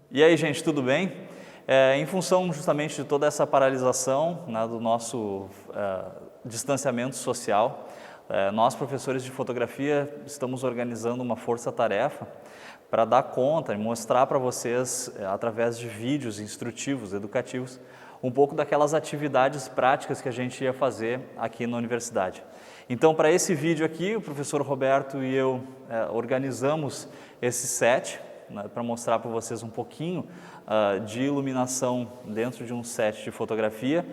E aí, gente, tudo bem? Em função justamente de toda essa paralisação, né, do nosso distanciamento social, nós, professores de fotografia, estamos organizando uma força-tarefa para dar conta e mostrar para vocês, através de vídeos instrutivos, educativos, um pouco daquelas atividades práticas que a gente ia fazer aqui na universidade. Então, para esse vídeo aqui, o professor Roberto e eu organizamos esse set, né, para mostrar para vocês um pouquinho de iluminação dentro de um set de fotografia.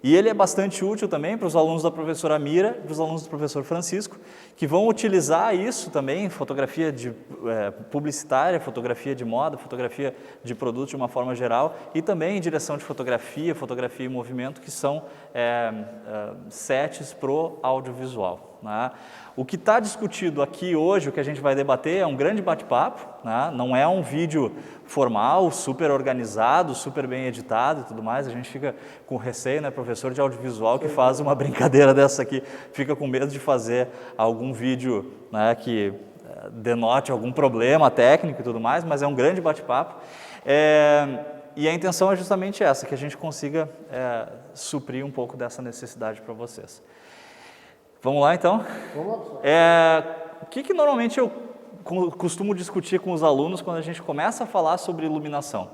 E ele é bastante útil também para os alunos da professora Mira e para os alunos do professor Francisco, que vão utilizar isso também, fotografia publicitária, fotografia de moda, fotografia de produto de uma forma geral, e também direção de fotografia, fotografia em movimento, que são sets pro audiovisual, né? O que está discutido aqui hoje, o que a gente vai debater, é um grande bate-papo, né? Não é um vídeo formal, super organizado, super bem editado e tudo mais. A gente fica com receio, né, professor de audiovisual que faz uma brincadeira dessa aqui, fica com medo de fazer algum vídeo, né, que denote algum problema técnico e tudo mais, mas é um grande bate-papo. E a intenção é justamente essa, que a gente consiga suprir um pouco dessa necessidade para vocês. Vamos lá, então? Vamos lá. O que normalmente eu costumo discutir com os alunos quando a gente começa a falar sobre iluminação?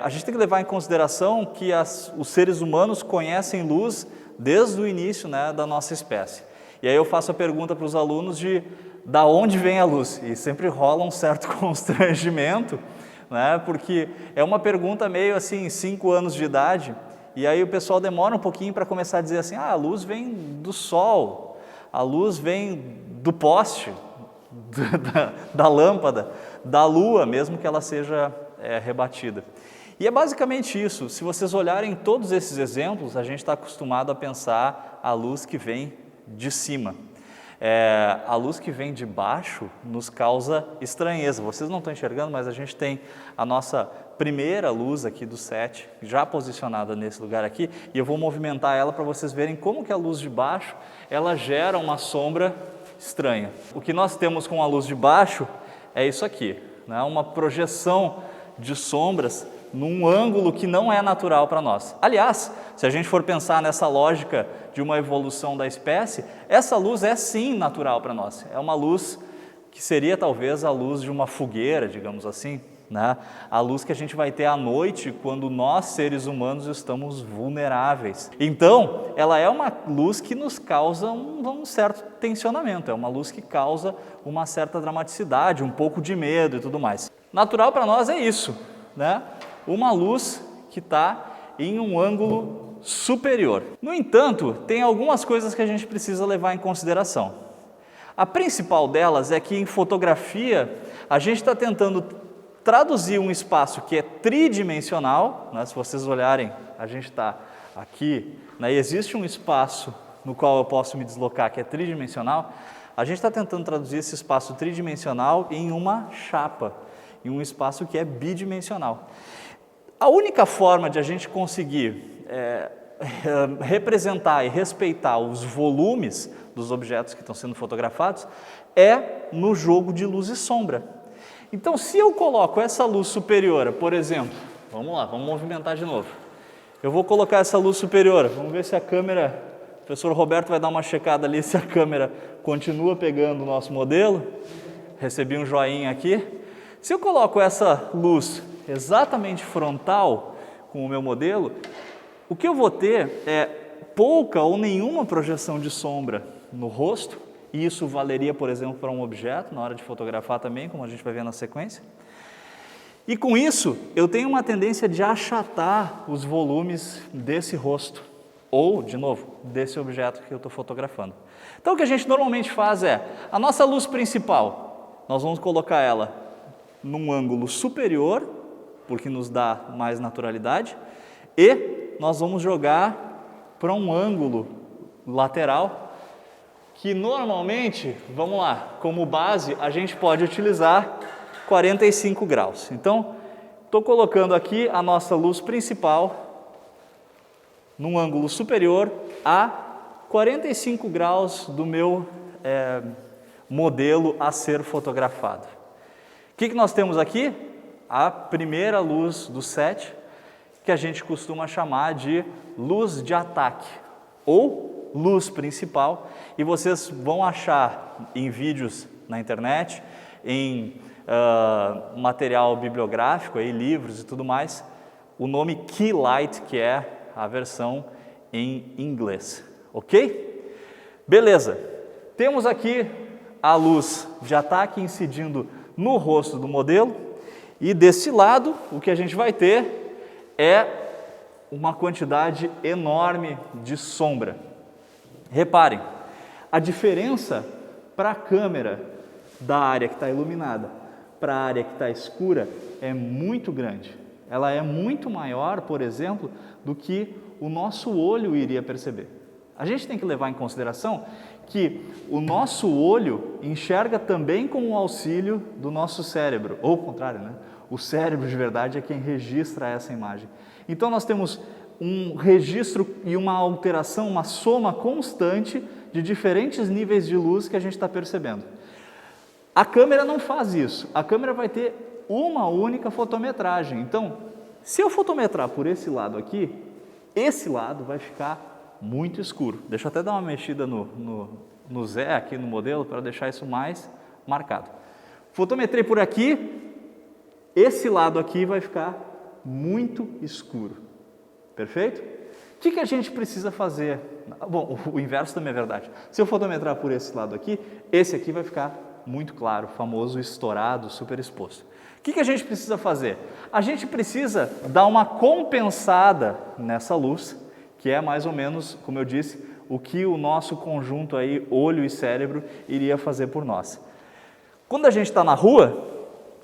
A gente tem que levar em consideração que os seres humanos conhecem luz desde o início, né, da nossa espécie. E aí eu faço a pergunta para os alunos da onde vem a luz? E sempre rola um certo constrangimento, né, porque é uma pergunta meio assim, 5 anos de idade. E aí o pessoal demora um pouquinho para começar a dizer assim, a luz vem do sol, a luz vem do poste, da lâmpada, da lua, mesmo que ela seja rebatida. E é basicamente isso. Se vocês olharem todos esses exemplos, a gente está acostumado a pensar a luz que vem de cima. A luz que vem de baixo nos causa estranheza. Vocês não estão enxergando, mas a gente tem a nossa primeira luz aqui do set, já posicionada nesse lugar aqui, e eu vou movimentar ela para vocês verem como que a luz de baixo, ela gera uma sombra estranha. O que nós temos com a luz de baixo é isso aqui, né? Uma projeção de sombras num ângulo que não é natural para nós. Aliás, se a gente for pensar nessa lógica de uma evolução da espécie, essa luz é sim natural para nós. É uma luz que seria talvez a luz de uma fogueira, digamos assim, né? A luz que a gente vai ter à noite quando nós, seres humanos, estamos vulneráveis. Então, ela é uma luz que nos causa um certo tensionamento, é uma luz que causa uma certa dramaticidade, um pouco de medo e tudo mais. Natural para nós é isso, né? Uma luz que está em um ângulo superior. No entanto, tem algumas coisas que a gente precisa levar em consideração. A principal delas é que em fotografia a gente está tentando traduzir um espaço que é tridimensional, né? Se vocês olharem, a gente está aqui, né? E existe um espaço no qual eu posso me deslocar que é tridimensional. A gente está tentando traduzir esse espaço tridimensional em uma chapa, em um espaço que é bidimensional. A única forma de a gente conseguir representar e respeitar os volumes dos objetos que estão sendo fotografados é no jogo de luz e sombra. Então, se eu coloco essa luz superior, por exemplo, vamos lá, vamos movimentar de novo. Eu vou colocar essa luz superior, vamos ver se a câmera, o professor Roberto vai dar uma checada ali se a câmera continua pegando o nosso modelo. Recebi um joinha aqui. Se eu coloco essa luz exatamente frontal com o meu modelo, o que eu vou ter é pouca ou nenhuma projeção de sombra no rosto, e isso valeria, por exemplo, para um objeto, na hora de fotografar também, como a gente vai ver na sequência. E com isso, eu tenho uma tendência de achatar os volumes desse rosto, ou, de novo, desse objeto que eu estou fotografando. Então, o que a gente normalmente faz é, a nossa luz principal, nós vamos colocar ela num ângulo superior, porque nos dá mais naturalidade, e nós vamos jogar para um ângulo lateral, que normalmente, vamos lá, como base, a gente pode utilizar 45 graus. Então, estou colocando aqui a nossa luz principal num ângulo superior a 45 graus do meu modelo a ser fotografado. O que nós temos aqui? a primeira luz do set, que a gente costuma chamar de luz de ataque ou luz principal, e vocês vão achar em vídeos na internet, em material bibliográfico, aí, livros e tudo mais, o nome Key Light, que é a versão em inglês, ok? Beleza, temos aqui a luz de ataque incidindo no rosto do modelo, e desse lado o que a gente vai ter é uma quantidade enorme de sombra. Reparem, a diferença para a câmera da área que está iluminada para a área que está escura é muito grande. Ela é muito maior, por exemplo, do que o nosso olho iria perceber. A gente tem que levar em consideração que o nosso olho enxerga também com o auxílio do nosso cérebro, ou o contrário, né? O cérebro de verdade é quem registra essa imagem. Então nós temos um registro e uma alteração, uma soma constante de diferentes níveis de luz que a gente está percebendo. A câmera não faz isso, a câmera vai ter uma única fotometragem. Então, se eu fotometrar por esse lado aqui, esse lado vai ficar muito escuro. Deixa eu até dar uma mexida no Zé aqui no modelo para deixar isso mais marcado. Fotometrei por aqui, esse lado aqui vai ficar muito escuro. Perfeito? O que a gente precisa fazer? Bom, o inverso também é verdade. Se eu fotometrar por esse lado aqui, esse aqui vai ficar muito claro, o famoso estourado, super exposto. O que a gente precisa fazer? A gente precisa dar uma compensada nessa luz, que é mais ou menos, como eu disse, o que o nosso conjunto aí, olho e cérebro, iria fazer por nós. Quando a gente está na rua,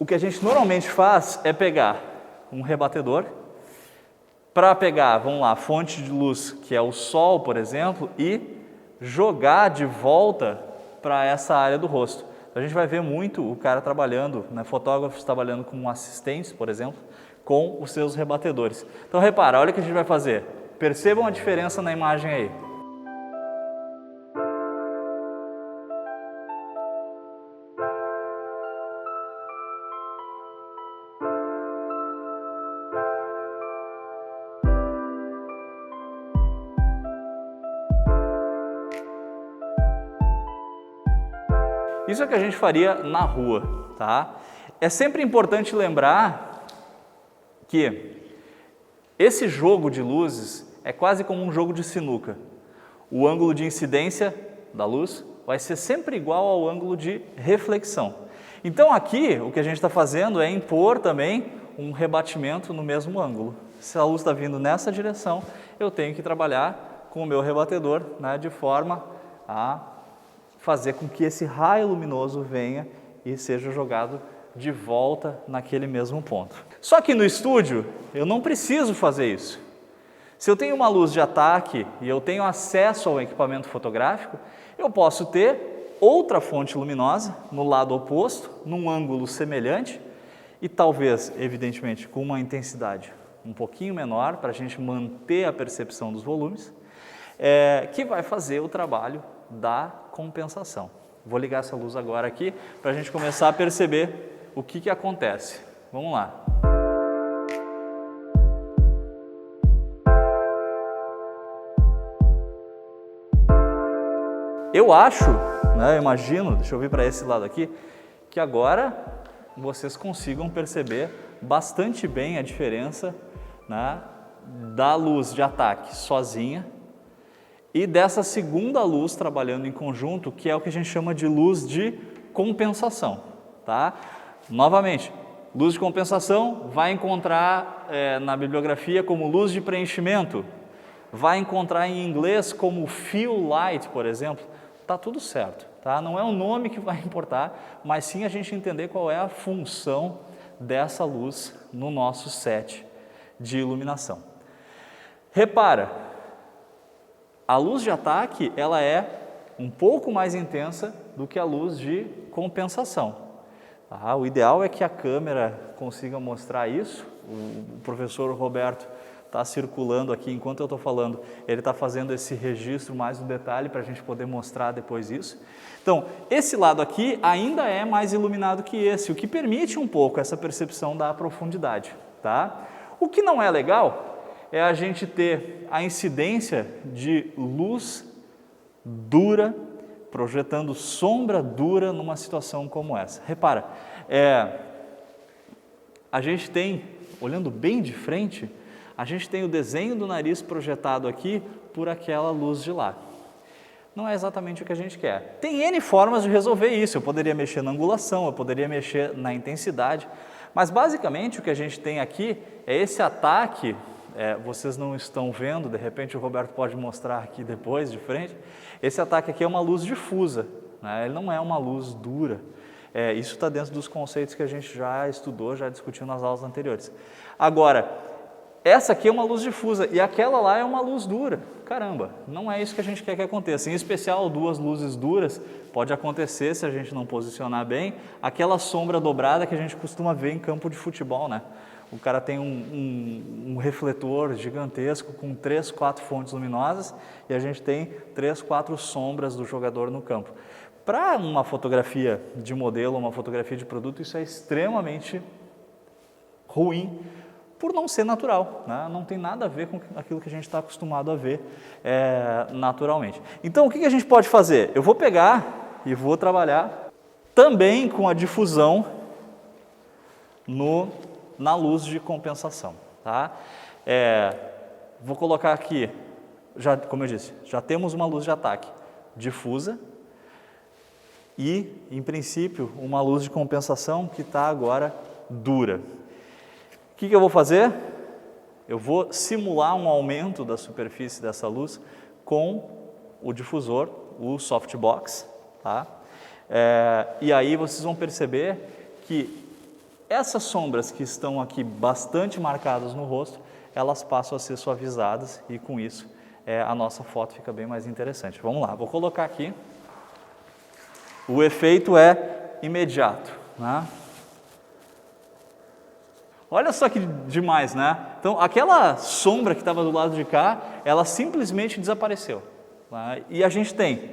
o que a gente normalmente faz é pegar um rebatedor, para pegar, vamos lá, fonte de luz, que é o sol, por exemplo, e jogar de volta para essa área do rosto. A gente vai ver muito o cara trabalhando, né, fotógrafos trabalhando com assistentes, por exemplo, com os seus rebatedores. Então repara, olha o que a gente vai fazer. Percebam a diferença na imagem aí. Isso é o que a gente faria na rua, tá? É sempre importante lembrar que esse jogo de luzes é quase como um jogo de sinuca. O ângulo de incidência da luz vai ser sempre igual ao ângulo de reflexão. Então aqui o que a gente está fazendo é impor também um rebatimento no mesmo ângulo. Se a luz está vindo nessa direção, eu tenho que trabalhar com o meu rebatedor, né, de forma a fazer com que esse raio luminoso venha e seja jogado de volta naquele mesmo ponto. Só que no estúdio eu não preciso fazer isso. Se eu tenho uma luz de ataque e eu tenho acesso ao equipamento fotográfico, eu posso ter outra fonte luminosa no lado oposto, num ângulo semelhante e talvez, evidentemente, com uma intensidade um pouquinho menor para a gente manter a percepção dos volumes, que vai fazer o trabalho da compensação. Vou ligar essa luz agora aqui para a gente começar a perceber o que acontece. Vamos lá. Eu acho, né, eu imagino, deixa eu vir para esse lado aqui, que agora vocês consigam perceber bastante bem a diferença, né, da luz de ataque sozinha e dessa segunda luz trabalhando em conjunto, que é o que a gente chama de luz de compensação, tá? Novamente, luz de compensação vai encontrar na bibliografia como luz de preenchimento, vai encontrar em inglês como fill light, por exemplo. Tá tudo certo, tá? Não é o nome que vai importar, mas sim a gente entender qual é a função dessa luz no nosso set de iluminação. Repara, a luz de ataque, ela é um pouco mais intensa do que a luz de compensação. O ideal é que a câmera consiga mostrar isso. O professor Roberto tá circulando aqui enquanto eu estou falando, ele está fazendo esse registro mais no detalhe para a gente poder mostrar depois isso. Então, esse lado aqui ainda é mais iluminado que esse, o que permite um pouco essa percepção da profundidade, tá? O que não é legal é a gente ter a incidência de luz dura, projetando sombra dura numa situação como essa. Repara, a gente tem, olhando bem de frente, a gente tem o desenho do nariz projetado aqui por aquela luz de lá. Não é exatamente o que a gente quer. Tem N formas de resolver isso, eu poderia mexer na angulação, eu poderia mexer na intensidade, mas basicamente o que a gente tem aqui é esse ataque, vocês não estão vendo, de repente o Roberto pode mostrar aqui depois, de frente, esse ataque aqui é uma luz difusa, né? Ele não é uma luz dura. Isso está dentro dos conceitos que a gente já estudou, já discutiu nas aulas anteriores. Agora, essa aqui é uma luz difusa e aquela lá é uma luz dura. Caramba, não é isso que a gente quer que aconteça. Em especial, duas luzes duras pode acontecer se a gente não posicionar bem. Aquela sombra dobrada que a gente costuma ver em campo de futebol, né? O cara tem um refletor gigantesco com 3, 4 fontes luminosas e a gente tem 3, 4 sombras do jogador no campo. Para uma fotografia de modelo, uma fotografia de produto, isso é extremamente ruim, por não ser natural, né? Não tem nada a ver com aquilo que a gente está acostumado a ver naturalmente. Então, o que a gente pode fazer? Eu vou pegar e vou trabalhar também com a difusão na luz de compensação, tá? Vou colocar aqui, como eu disse, já temos uma luz de ataque difusa e, em princípio, uma luz de compensação que está agora dura. O que eu vou fazer? Eu vou simular um aumento da superfície dessa luz com o difusor, o softbox, tá? E aí vocês vão perceber que essas sombras que estão aqui bastante marcadas no rosto, elas passam a ser suavizadas e com isso a nossa foto fica bem mais interessante. Vamos lá, vou colocar aqui. O efeito é imediato, né? Olha só que demais, né? Então, aquela sombra que estava do lado de cá, ela simplesmente desapareceu, né? E a gente tem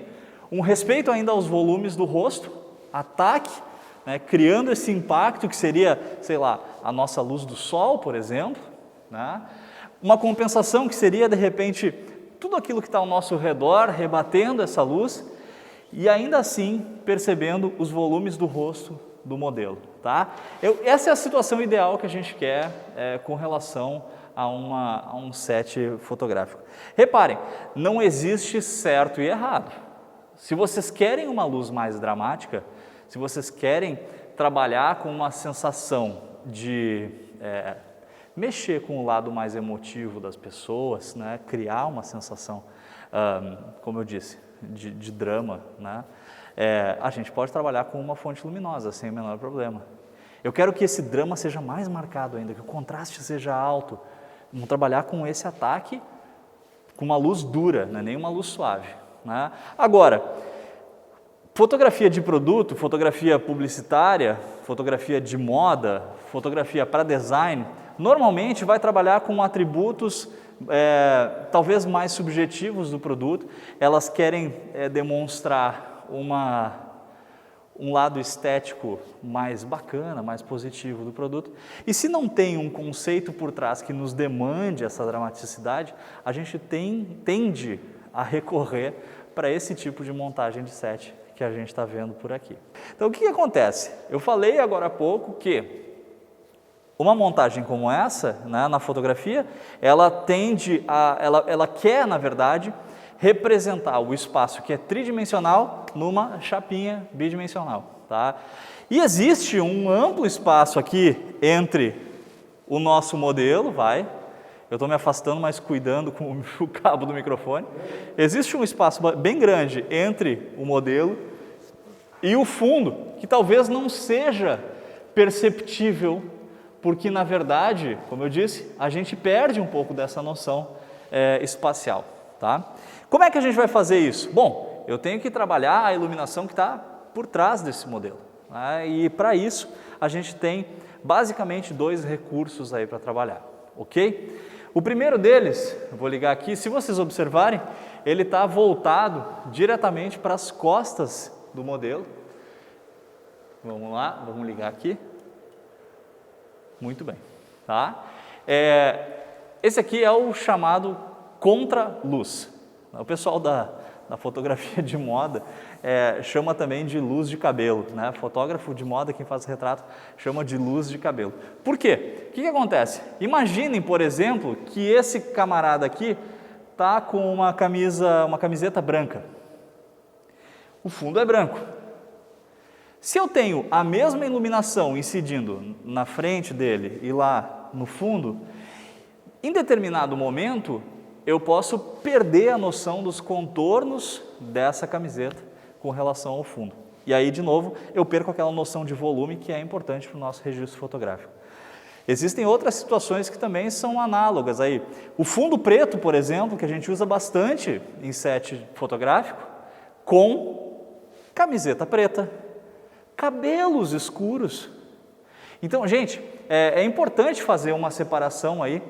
um respeito ainda aos volumes do rosto, ataque, né? Criando esse impacto que seria, sei lá, a nossa luz do sol, por exemplo, né? Uma compensação que seria, de repente, tudo aquilo que está ao nosso redor, rebatendo essa luz, e ainda assim percebendo os volumes do rosto do modelo, tá? Essa é a situação ideal que a gente quer com relação a um set fotográfico. Reparem, não existe certo e errado. Se vocês querem uma luz mais dramática, se vocês querem trabalhar com uma sensação de mexer com o lado mais emotivo das pessoas, né? Criar uma sensação, como eu disse, de drama, né? A gente pode trabalhar com uma fonte luminosa, sem o menor problema. Eu quero que esse drama seja mais marcado ainda, que o contraste seja alto. Vamos trabalhar com esse ataque, com uma luz dura, não é nem uma luz suave, né? Agora, fotografia de produto, fotografia publicitária, fotografia de moda, fotografia para design, normalmente vai trabalhar com atributos talvez mais subjetivos do produto. Elas querem demonstrar um lado estético mais bacana, mais positivo do produto. E se não tem um conceito por trás que nos demande essa dramaticidade, a gente tende a recorrer para esse tipo de montagem de set que a gente está vendo por aqui. Então, o que acontece? Eu falei agora há pouco que uma montagem como essa, né, na fotografia, ela quer, na verdade, representar o espaço que é tridimensional numa chapinha bidimensional, tá? E existe um amplo espaço aqui entre o nosso modelo, eu estou me afastando, mas cuidando com o cabo do microfone. Existe um espaço bem grande entre o modelo e o fundo, que talvez não seja perceptível, porque na verdade, como eu disse, a gente perde um pouco dessa noção espacial, tá? Como é que a gente vai fazer isso? Bom, eu tenho que trabalhar a iluminação que está por trás desse modelo, né? E para isso a gente tem basicamente 2 recursos aí para trabalhar, ok? O primeiro deles, eu vou ligar aqui, se vocês observarem, ele está voltado diretamente para as costas do modelo. Vamos lá, vamos ligar aqui. Muito bem, tá? Esse aqui é o chamado contraluz. O pessoal da fotografia de moda chama também de luz de cabelo, né? Fotógrafo de moda, quem faz retrato, chama de luz de cabelo. Por quê? O que acontece? Imaginem, por exemplo, que esse camarada aqui está com uma camiseta branca. O fundo é branco. Se eu tenho a mesma iluminação incidindo na frente dele e lá no fundo, em determinado momento eu posso perder a noção dos contornos dessa camiseta com relação ao fundo. E aí, de novo, eu perco aquela noção de volume que é importante para o nosso registro fotográfico. Existem outras situações que também são análogas aí. O fundo preto, por exemplo, que a gente usa bastante em set fotográfico, com camiseta preta, cabelos escuros. Então, gente, é importante fazer uma separação aí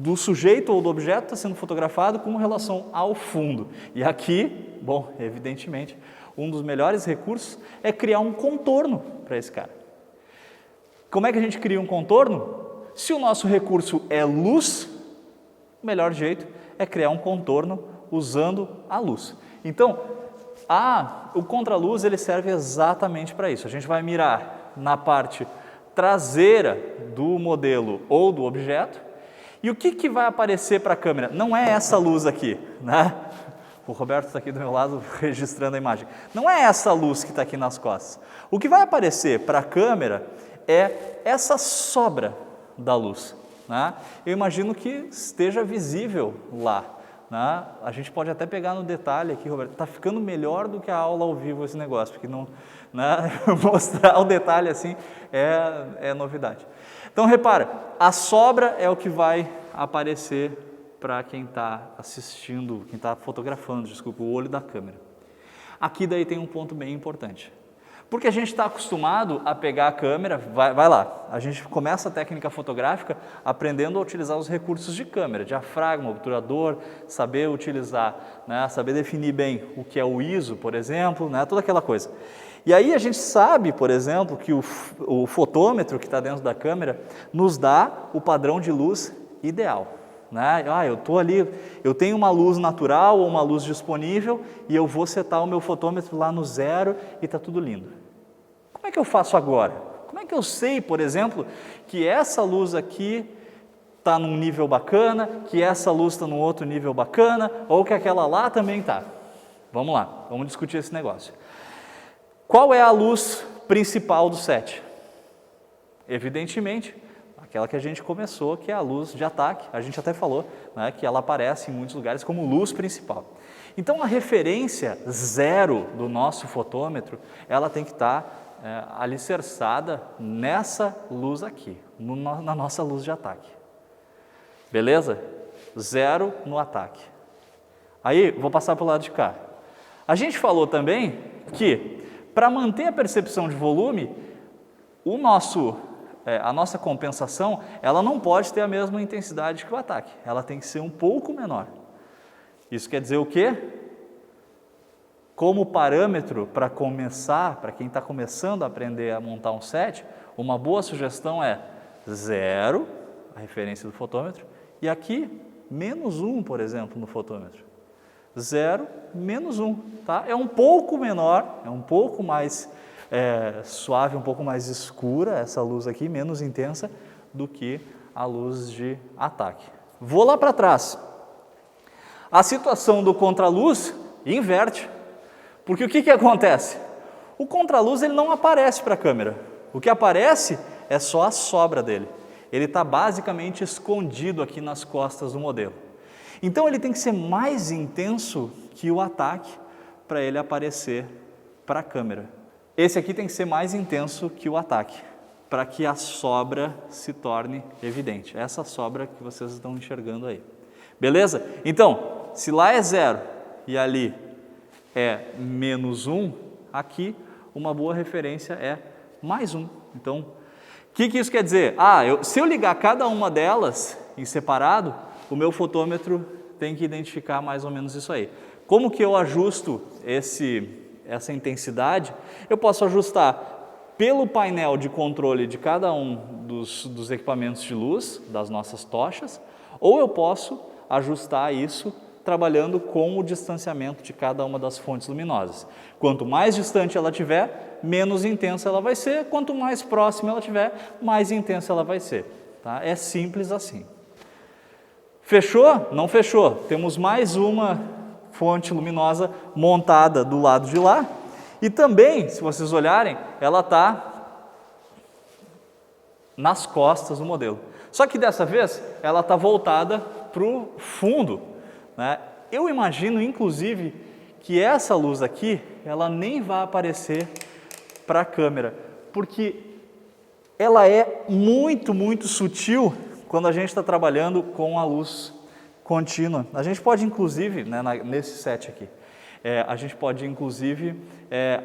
do sujeito ou do objeto que está sendo fotografado com relação ao fundo. E aqui, bom, evidentemente, um dos melhores recursos é criar um contorno para esse cara. Como é que a gente cria um contorno? Se o nosso recurso é luz, o melhor jeito é criar um contorno usando a luz. Então, o contraluz ele serve exatamente para isso. A gente vai mirar na parte traseira do modelo ou do objeto. E o que vai aparecer para a câmera? Não é essa luz aqui, né? O Roberto está aqui do meu lado registrando a imagem. Não é essa luz que está aqui nas costas. O que vai aparecer para a câmera é essa sobra da luz, né? Eu imagino que esteja visível lá, né? A gente pode até pegar no detalhe aqui, Roberto. Está ficando melhor do que a aula ao vivo esse negócio, porque não, né? Mostrar o detalhe assim é novidade. Então repara, a sobra é o que vai aparecer para quem está assistindo, quem está fotografando, desculpa, o olho da câmera. Aqui daí tem um ponto bem importante. Porque a gente está acostumado a pegar a câmera, vai lá, a gente começa a técnica fotográfica aprendendo a utilizar os recursos de câmera, diafragma, obturador, saber utilizar, né, saber definir bem o que é o ISO, por exemplo, né, toda aquela coisa. E aí a gente sabe, por exemplo, que o fotômetro que está dentro da câmera nos dá o padrão de luz ideal. Né? Eu estou ali, eu tenho uma luz natural ou uma luz disponível e eu vou setar o meu fotômetro lá no 0 e está tudo lindo. Como é que eu faço agora? Como é que eu sei, por exemplo, que essa luz aqui está num nível bacana, que essa luz está num outro nível bacana, ou que aquela lá também está? Vamos lá, vamos discutir esse negócio. Qual é a luz principal do set? Evidentemente, aquela que a gente começou, que é a luz de ataque. A gente até falou, né, que ela aparece em muitos lugares como luz principal. Então, a referência 0 do nosso fotômetro, ela tem que estar alicerçada nessa luz aqui, na nossa luz de ataque. Beleza? 0 no ataque. Aí, vou passar para o lado de cá. A gente falou também que, para manter a percepção de volume, a nossa compensação, ela não pode ter a mesma intensidade que o ataque. Ela tem que ser um pouco menor. Isso quer dizer o quê? Como parâmetro para começar, para quem está começando a aprender a montar um set, uma boa sugestão é 0, a referência do fotômetro, e aqui, -1, por exemplo, no fotômetro. 0, -1, tá? É um pouco menor, é um pouco mais suave, um pouco mais escura, essa luz aqui, menos intensa do que a luz de ataque. Vou lá para trás. A situação do contraluz inverte, porque o que acontece? O contraluz ele não aparece para a câmera, o que aparece é só a sobra dele. Ele está basicamente escondido aqui nas costas do modelo. Então ele tem que ser mais intenso que o ataque para ele aparecer para a câmera. Esse aqui tem que ser mais intenso que o ataque, para que a sobra se torne evidente. Essa sobra que vocês estão enxergando aí. Beleza? Então, se lá é 0 e ali é -1, aqui uma boa referência é +1. Então, que isso quer dizer? Se eu ligar cada uma delas em separado, o meu fotômetro tem que identificar mais ou menos isso aí. Como que eu ajusto essa intensidade? Eu posso ajustar pelo painel de controle de cada um dos equipamentos de luz, das nossas tochas, ou eu posso ajustar isso trabalhando com o distanciamento de cada uma das fontes luminosas. Quanto mais distante ela tiver, menos intensa ela vai ser. Quanto mais próxima ela tiver, mais intensa ela vai ser. Tá? É simples assim. Fechou? Não fechou. Temos mais uma fonte luminosa montada do lado de lá. E também, se vocês olharem, ela está nas costas do modelo. Só que dessa vez, ela está voltada para o fundo, né? Eu imagino, inclusive, que essa luz aqui, ela nem vai aparecer para a câmera, porque ela é muito, muito sutil quando a gente está trabalhando com a luz contínua. A gente pode, inclusive, né, nesse set aqui, a gente pode, inclusive,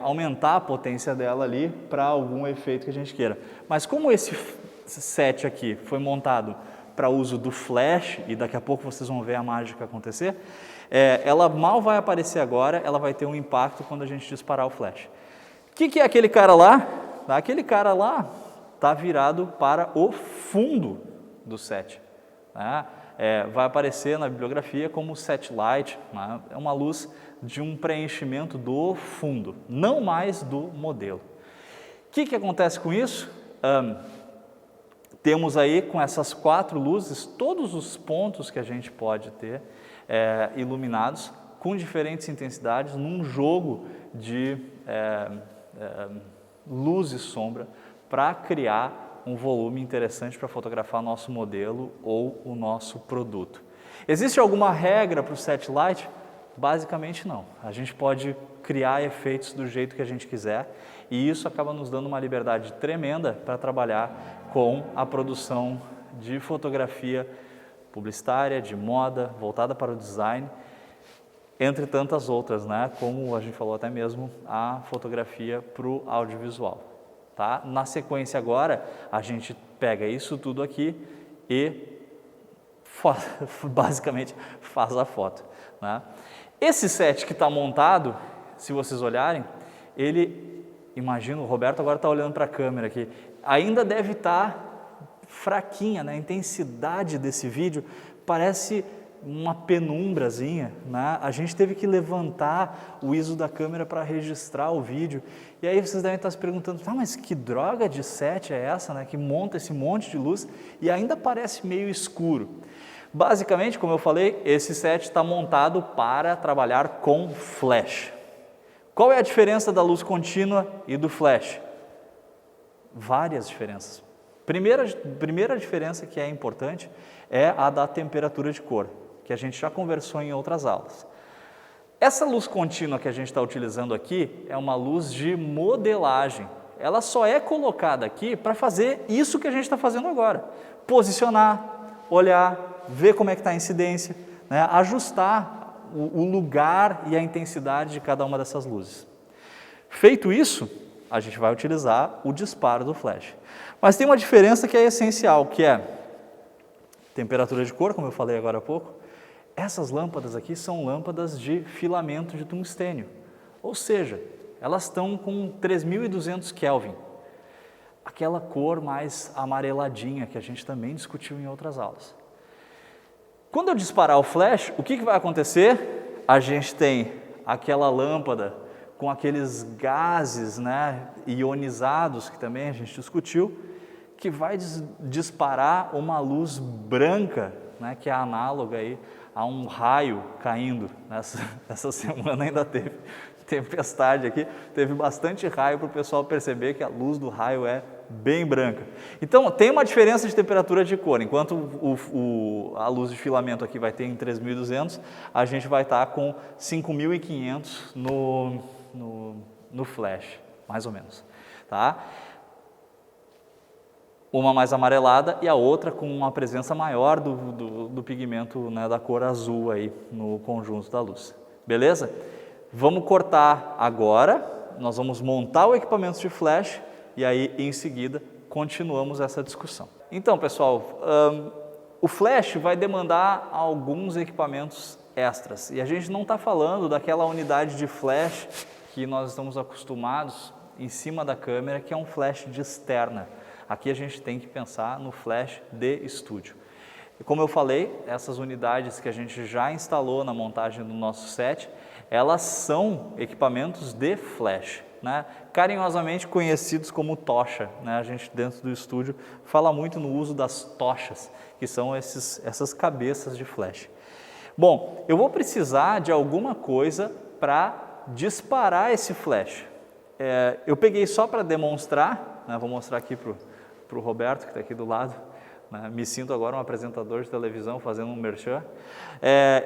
aumentar a potência dela ali para algum efeito que a gente queira. Mas como esse set aqui foi montado para uso do flash, e daqui a pouco vocês vão ver a mágica acontecer, ela mal vai aparecer agora, ela vai ter um impacto quando a gente disparar o flash. O que é aquele cara lá? Aquele cara lá está virado para o fundo do set. Né? Vai aparecer na bibliografia como set light, né? É uma luz de um preenchimento do fundo, não mais do modelo. O que acontece com isso? Temos aí com essas 4 luzes todos os pontos que a gente pode ter iluminados com diferentes intensidades num jogo de luz e sombra para criar um volume interessante para fotografar nosso modelo ou o nosso produto. Existe alguma regra para o set light? Basicamente não. A gente pode criar efeitos do jeito que a gente quiser e isso acaba nos dando uma liberdade tremenda para trabalhar com a produção de fotografia publicitária, de moda, voltada para o design, entre tantas outras, né? Como a gente falou até mesmo a fotografia para o audiovisual. Tá? Na sequência agora, a gente pega isso tudo aqui e basicamente faz a foto. Né? Esse set que está montado, se vocês olharem, ele, imagino, o Roberto agora está olhando para a câmera aqui, ainda deve estar fraquinha, né? A intensidade desse vídeo parece uma penumbrazinha, né? A gente teve que levantar o ISO da câmera para registrar o vídeo, e aí vocês devem estar se perguntando, mas que droga de set é essa, né? Que monta esse monte de luz e ainda parece meio escuro. Basicamente, como eu falei, esse set está montado para trabalhar com flash. Qual é a diferença da luz contínua e do flash? Várias diferenças. Primeira diferença que é importante é a da temperatura de cor, que a gente já conversou em outras aulas. Essa luz contínua que a gente está utilizando aqui é uma luz de modelagem. Ela só é colocada aqui para fazer isso que a gente está fazendo agora. Posicionar, olhar, ver como é que está a incidência, né? Ajustar o lugar e a intensidade de cada uma dessas luzes. Feito isso, a gente vai utilizar o disparo do flash. Mas tem uma diferença que é essencial, que é temperatura de cor, como eu falei agora há pouco. Essas lâmpadas aqui são lâmpadas de filamento de tungstênio, ou seja, elas estão com 3.200 Kelvin, aquela cor mais amareladinha que a gente também discutiu em outras aulas. Quando eu disparar o flash, o que vai acontecer? A gente tem aquela lâmpada com aqueles gases, né, ionizados, que também a gente discutiu, que vai disparar uma luz branca, né, que é análoga aí a um raio caindo. Essa semana ainda teve tempestade aqui, teve bastante raio para o pessoal perceber que a luz do raio é bem branca. Então, tem uma diferença de temperatura de cor. Enquanto a luz de filamento aqui vai ter em 3.200, a gente vai estar com 5.500 no flash, mais ou menos. Tá? Uma mais amarelada e a outra com uma presença maior do pigmento, né, da cor azul aí no conjunto da luz. Beleza? Vamos cortar agora, nós vamos montar o equipamento de flash e aí em seguida continuamos essa discussão. Então, pessoal, o flash vai demandar alguns equipamentos extras. E a gente não está falando daquela unidade de flash que nós estamos acostumados em cima da câmera, que é um flash de externa. Aqui a gente tem que pensar no flash de estúdio. E como eu falei, essas unidades que a gente já instalou na montagem do nosso set, elas são equipamentos de flash, né? Carinhosamente conhecidos como tocha, né? A gente dentro do estúdio fala muito no uso das tochas, que são essas cabeças de flash. Bom, eu vou precisar de alguma coisa para disparar esse flash. Eu peguei só para demonstrar, né? Vou mostrar aqui para o Roberto, que está aqui do lado. Me sinto agora um apresentador de televisão fazendo um merchan.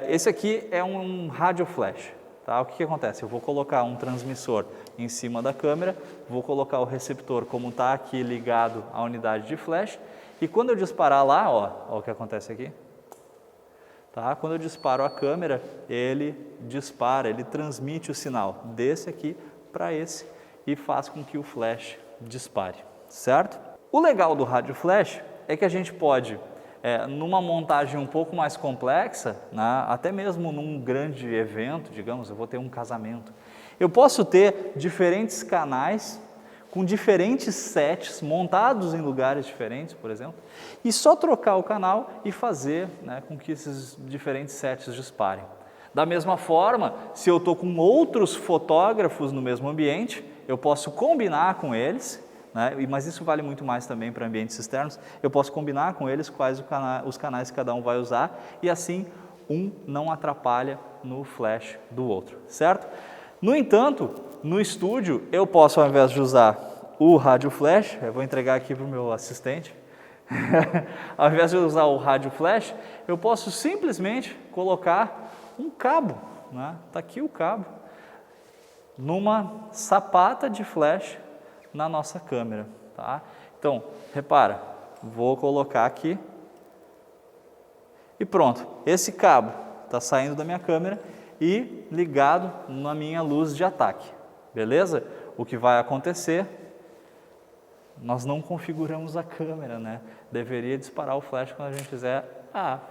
Esse aqui é um rádio flash. Tá? O que acontece? Eu vou colocar um transmissor em cima da câmera, vou colocar o receptor como está aqui ligado à unidade de flash, e quando eu disparar lá, ó o que acontece aqui. Tá? Quando eu disparo a câmera, ele dispara, ele transmite o sinal desse aqui para esse e faz com que o flash dispare, certo? O legal do rádio flash é que a gente pode, numa montagem um pouco mais complexa, né, até mesmo num grande evento, digamos, eu vou ter um casamento, eu posso ter diferentes canais com diferentes sets montados em lugares diferentes, por exemplo, e só trocar o canal e fazer, né, com que esses diferentes sets disparem. Da mesma forma, se eu estou com outros fotógrafos no mesmo ambiente, eu posso combinar com eles, né, mas isso vale muito mais também para ambientes externos, eu posso combinar com eles quais os canais que cada um vai usar, e assim um não atrapalha no flash do outro, certo? No entanto, no estúdio, eu posso, ao invés de usar o rádio flash, eu vou entregar aqui para o meu assistente, ao invés de usar o rádio flash, eu posso simplesmente colocar um cabo, né? Tá aqui o cabo, numa sapata de flash na nossa câmera, tá? Então, repara, vou colocar aqui e pronto, esse cabo está saindo da minha câmera e ligado na minha luz de ataque, beleza? O que vai acontecer, nós não configuramos a câmera, né? Deveria disparar o flash quando a gente fizer,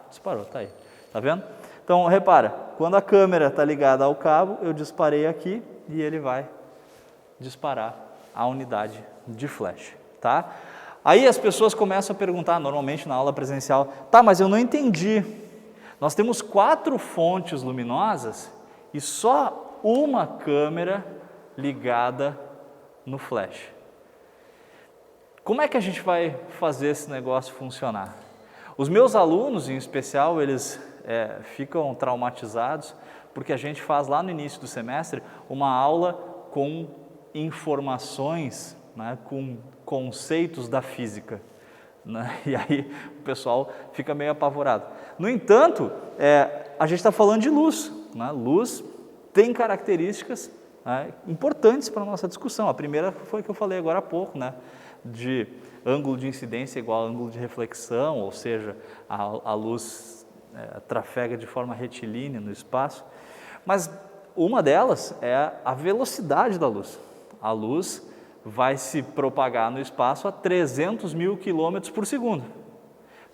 disparou, tá aí, tá vendo? Então, repara, quando a câmera está ligada ao cabo, eu disparei aqui e ele vai disparar a unidade de flash, tá? Aí as pessoas começam a perguntar, normalmente na aula presencial, tá, mas eu não entendi. Nós temos 4 fontes luminosas e só uma câmera ligada no flash. Como é que a gente vai fazer esse negócio funcionar? Os meus alunos, em especial, eles ficam traumatizados porque a gente faz lá no início do semestre uma aula com informações, né, com conceitos da física, né? E aí o pessoal fica meio apavorado. No entanto, a gente está falando de luz, né? Luz tem características, né, importantes para a nossa discussão. A primeira foi que eu falei agora há pouco, né, de ângulo de incidência igual a ângulo de reflexão, ou seja, a luz trafega de forma retilínea no espaço. Mas uma delas é a velocidade da luz. A luz vai se propagar no espaço a 300 mil quilômetros por segundo.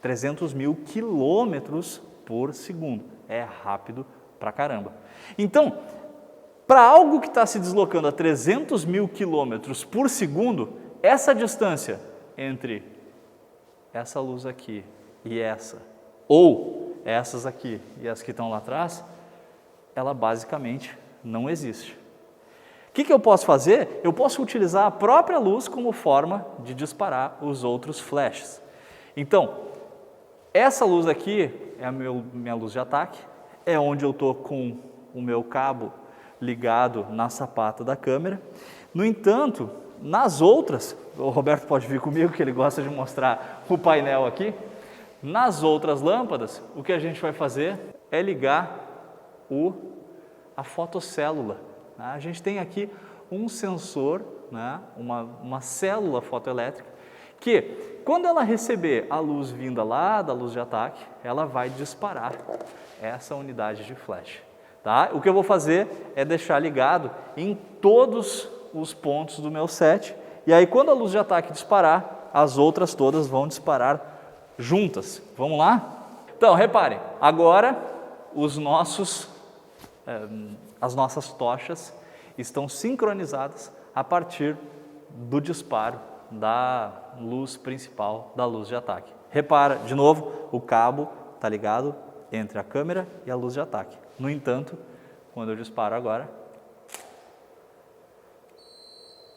300 mil quilômetros por segundo. É rápido pra caramba. Então, para algo que está se deslocando a 300 mil quilômetros por segundo, essa distância entre essa luz aqui e essa, ou essas aqui e as que estão lá atrás, ela basicamente não existe. O que eu posso fazer? Eu posso utilizar a própria luz como forma de disparar os outros flashes. Então, essa luz aqui é a minha luz de ataque, é onde eu estou com o meu cabo ligado na sapata da câmera. No entanto, nas outras, o Roberto pode vir comigo que ele gosta de mostrar o painel aqui, nas outras lâmpadas, o que a gente vai fazer é ligar a fotocélula. A gente tem aqui um sensor, né, uma célula fotoelétrica, que quando ela receber a luz vinda lá da luz de ataque, ela vai disparar essa unidade de flash. Tá? O que eu vou fazer é deixar ligado em todos os pontos do meu set, e aí quando a luz de ataque disparar, as outras todas vão disparar juntas. Vamos lá? Então, reparem, agora as nossas tochas estão sincronizadas a partir do disparo da luz principal, da luz de ataque. Repara, de novo, o cabo está ligado entre a câmera e a luz de ataque. No entanto, quando eu disparo agora,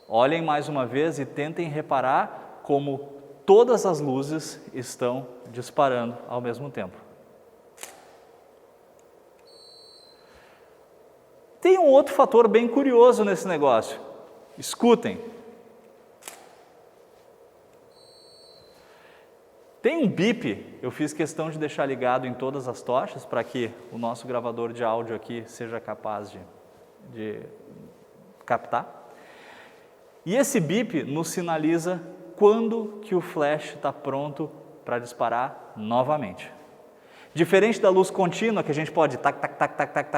olhem mais uma vez e tentem reparar como todas as luzes estão disparando ao mesmo tempo. Tem um outro fator bem curioso nesse negócio. Escutem. Tem um bip, eu fiz questão de deixar ligado em todas as tochas para que o nosso gravador de áudio aqui seja capaz de captar. E esse bip nos sinaliza quando que o flash está pronto para disparar novamente. Diferente da luz contínua, que a gente pode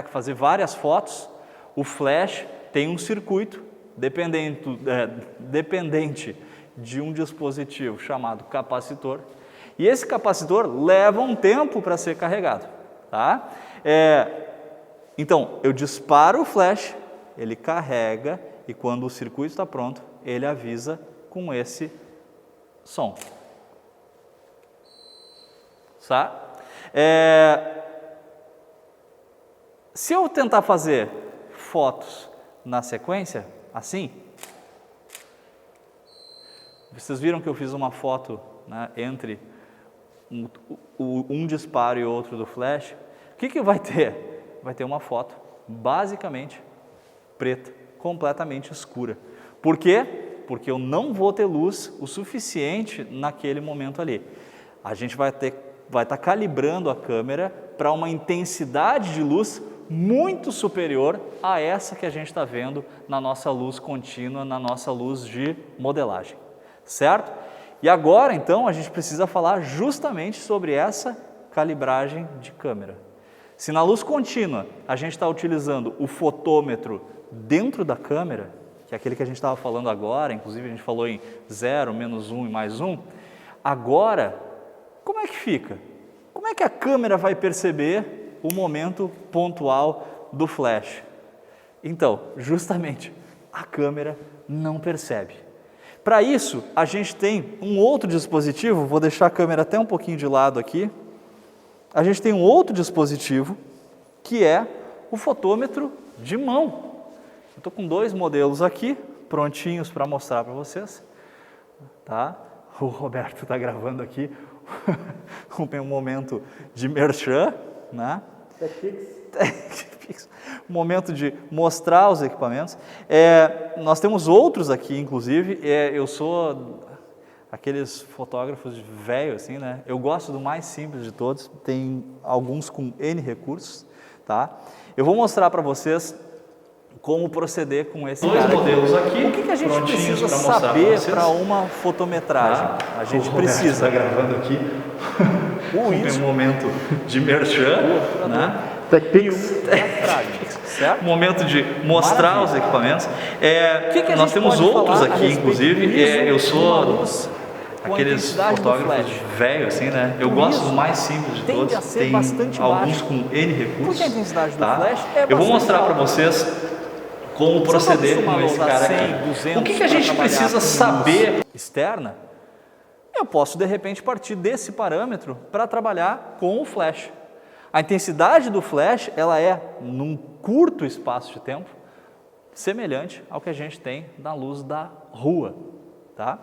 fazer várias fotos, o flash tem um circuito dependente de um dispositivo chamado capacitor, e esse capacitor leva um tempo para ser carregado. Tá? Então, eu disparo o flash, ele carrega, e quando o circuito está pronto, ele avisa com esse som. Tá? Se eu tentar fazer fotos na sequência, assim, vocês viram que eu fiz uma foto, né, entre um disparo e outro do flash. O que vai ter? Vai ter uma foto basicamente preta, completamente escura. Por quê? Porque eu não vou ter luz o suficiente naquele momento ali. A gente vai estar calibrando a câmera para uma intensidade de luz muito superior a essa que a gente está vendo na nossa luz contínua, na nossa luz de modelagem, certo? E agora, então, a gente precisa falar justamente sobre essa calibragem de câmera. Se na luz contínua a gente está utilizando o fotômetro dentro da câmera, que é aquele que a gente estava falando agora, inclusive a gente falou em 0, menos 1 e mais 1, agora, como é que fica? Como é que a câmera vai perceber o momento pontual do flash? Então, justamente, a câmera não percebe. Para isso, a gente tem um outro dispositivo, vou deixar a câmera até um pouquinho de lado aqui. A gente tem um outro dispositivo, que é o fotômetro de mão. Eu estou com dois modelos aqui, prontinhos para mostrar para vocês. Tá? O Roberto está gravando aqui um momento de merchan, né? Um momento de mostrar os equipamentos. Nós temos outros aqui, inclusive. Eu sou aqueles fotógrafos velho, assim, né? Eu gosto do mais simples de todos. Tem alguns com N recursos, tá? Eu vou mostrar para vocês como proceder com esse dois modelos aqui. O que a gente precisa saber para uma fotometragem? A gente precisa. Está gravando aqui. Um momento de merchan, né? Certo? Momento de mostrar os equipamentos. Nós temos outros aqui, inclusive. Eu sou aqueles fotógrafos velhos, assim, né? Eu gosto do mais simples de todos. Tem alguns com N recursos. Porque a intensidade do tá? flash é Eu vou mostrar para alta. vocês como proceder com esse cara aqui. O que a gente precisa saber? Externa, eu posso de repente partir desse parâmetro para trabalhar com o flash. A intensidade do flash, ela é, num curto espaço de tempo, semelhante ao que a gente tem na luz da rua, tá?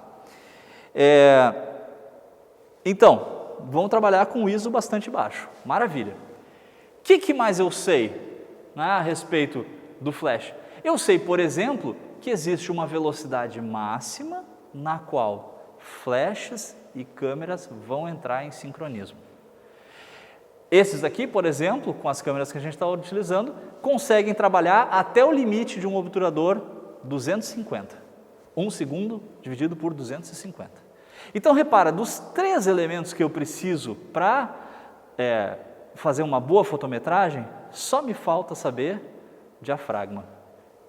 Então, vamos trabalhar com ISO bastante baixo, maravilha. O que mais eu sei, né, a respeito do flash? Eu sei, por exemplo, que existe uma velocidade máxima na qual flashes e câmeras vão entrar em sincronismo. Esses aqui, por exemplo, com as câmeras que a gente está utilizando, conseguem trabalhar até o limite de um obturador 250. 1 segundo dividido por 250. Então, repara, dos 3 elementos que eu preciso para fazer uma boa fotometragem, só me falta saber diafragma.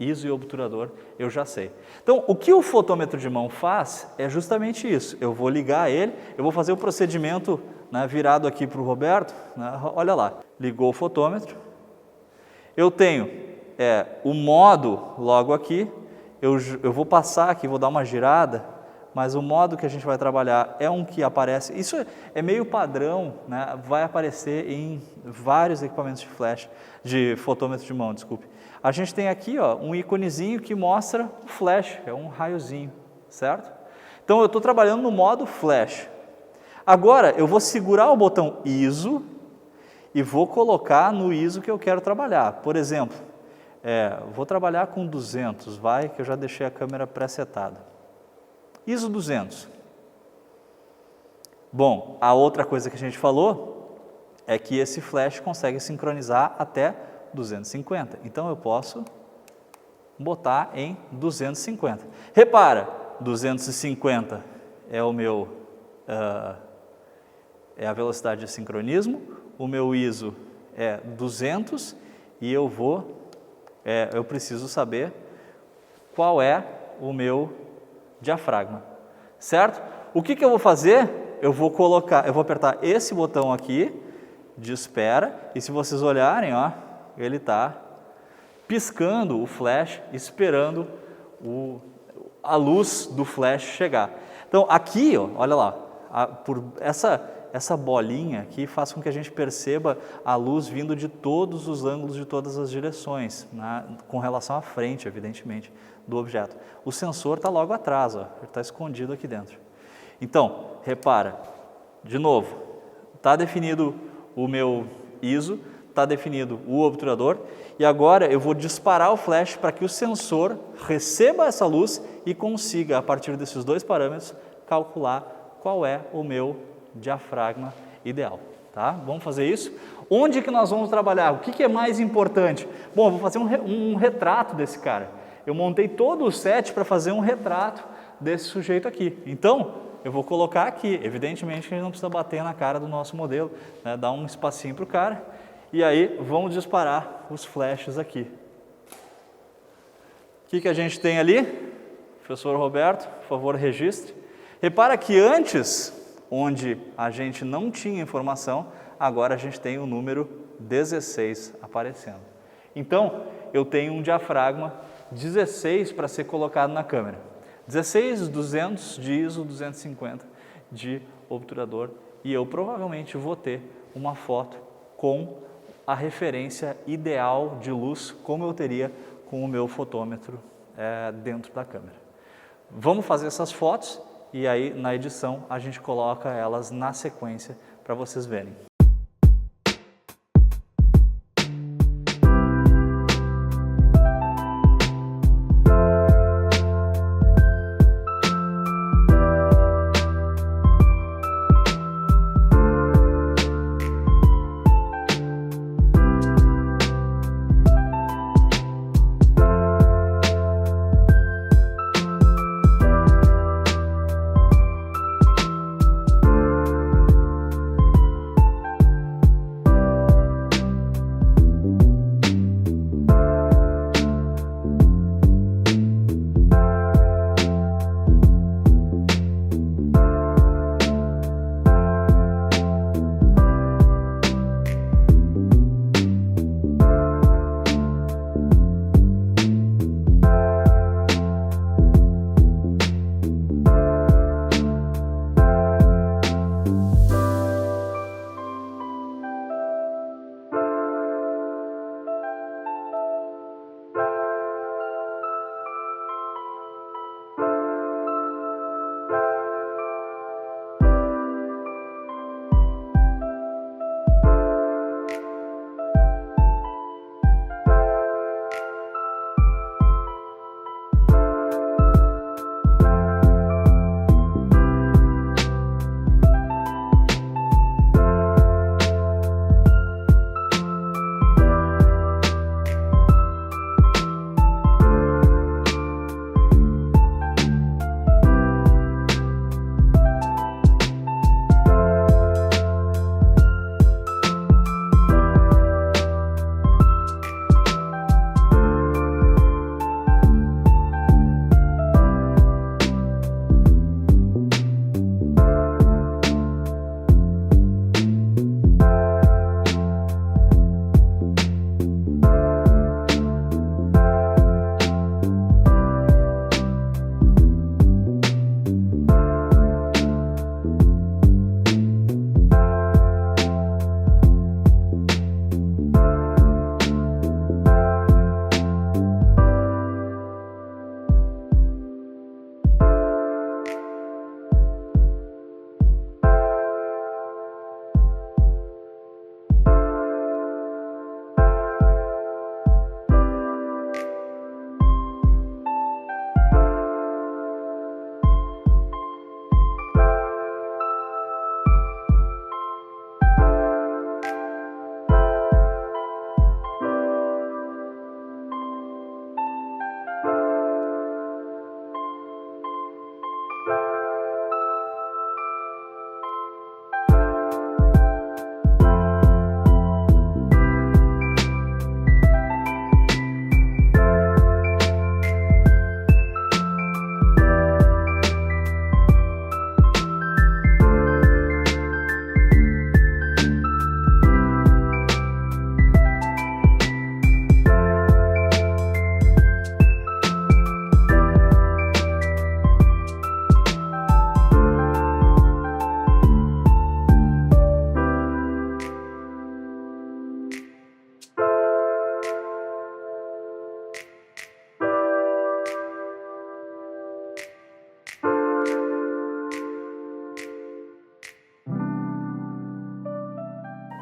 ISO e obturador, eu já sei. Então, o que o fotômetro de mão faz é justamente isso. Eu vou ligar ele, eu vou fazer o procedimento, né, virado aqui para o Roberto, né, olha lá, ligou o fotômetro, eu tenho o modo logo aqui, eu vou passar aqui, vou dar uma girada, mas o modo que a gente vai trabalhar é um que aparece, isso é meio padrão, né, vai aparecer em vários equipamentos de flash, de fotômetro de mão, desculpe. A gente tem aqui um íconezinho que mostra o flash, é um raiozinho, certo? Então eu estou trabalhando no modo flash. Agora eu vou segurar o botão ISO e vou colocar no ISO que eu quero trabalhar. Por exemplo, vou trabalhar com 200, vai, que eu já deixei a câmera pré-setada. ISO 200. Bom, a outra coisa que a gente falou é que esse flash consegue sincronizar até 250. Então eu posso botar em 250. Repara, 250 é o meu é a velocidade de sincronismo, o meu ISO é 200 e eu preciso saber qual é o meu diafragma, certo? O que eu vou fazer? Eu vou apertar esse botão aqui de espera e se vocês olharem, ele está piscando o flash, esperando a luz do flash chegar. Então aqui, olha lá, por essa bolinha aqui faz com que a gente perceba a luz vindo de todos os ângulos, de todas as direções, né, com relação à frente, evidentemente, do objeto. O sensor está logo atrás, ele está escondido aqui dentro. Então, repara, de novo, está definido o meu ISO, está definido o obturador e agora eu vou disparar o flash para que o sensor receba essa luz e consiga, a partir desses dois parâmetros, calcular qual é o meu diafragma ideal. Tá? Vamos fazer isso? Onde que nós vamos trabalhar? O que é mais importante? Bom, eu vou fazer um retrato desse cara. Eu montei todo o set para fazer um retrato desse sujeito aqui. Então, eu vou colocar aqui. Evidentemente que a gente não precisa bater na cara do nosso modelo, né? Dar um espacinho para o cara. E aí, vamos disparar os flashes aqui. O que a gente tem ali? Professor Roberto, por favor, registre. Repara que antes, onde a gente não tinha informação, agora a gente tem o número 16 aparecendo. Então, eu tenho um diafragma 16 para ser colocado na câmera. 16, 200 de ISO, 250 de obturador. E eu provavelmente vou ter uma foto com a referência ideal de luz, como eu teria com o meu fotômetro dentro da câmera. Vamos fazer essas fotos e aí na edição a gente coloca elas na sequência para vocês verem.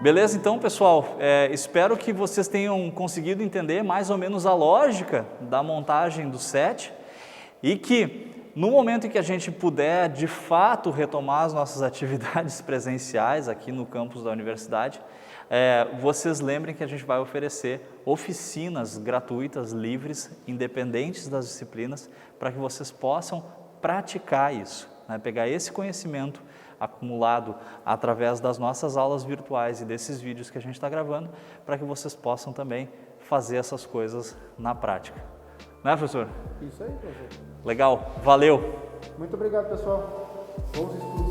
Beleza? Então, pessoal, espero que vocês tenham conseguido entender mais ou menos a lógica da montagem do set e que no momento em que a gente puder, de fato, retomar as nossas atividades presenciais aqui no campus da universidade, vocês lembrem que a gente vai oferecer oficinas gratuitas, livres, independentes das disciplinas, para que vocês possam praticar isso, né? Pegar esse conhecimento acumulado através das nossas aulas virtuais e desses vídeos que a gente está gravando, para que vocês possam também fazer essas coisas na prática. Né, professor? Isso aí, professor. Legal, valeu! Muito obrigado, pessoal. Bons estudos.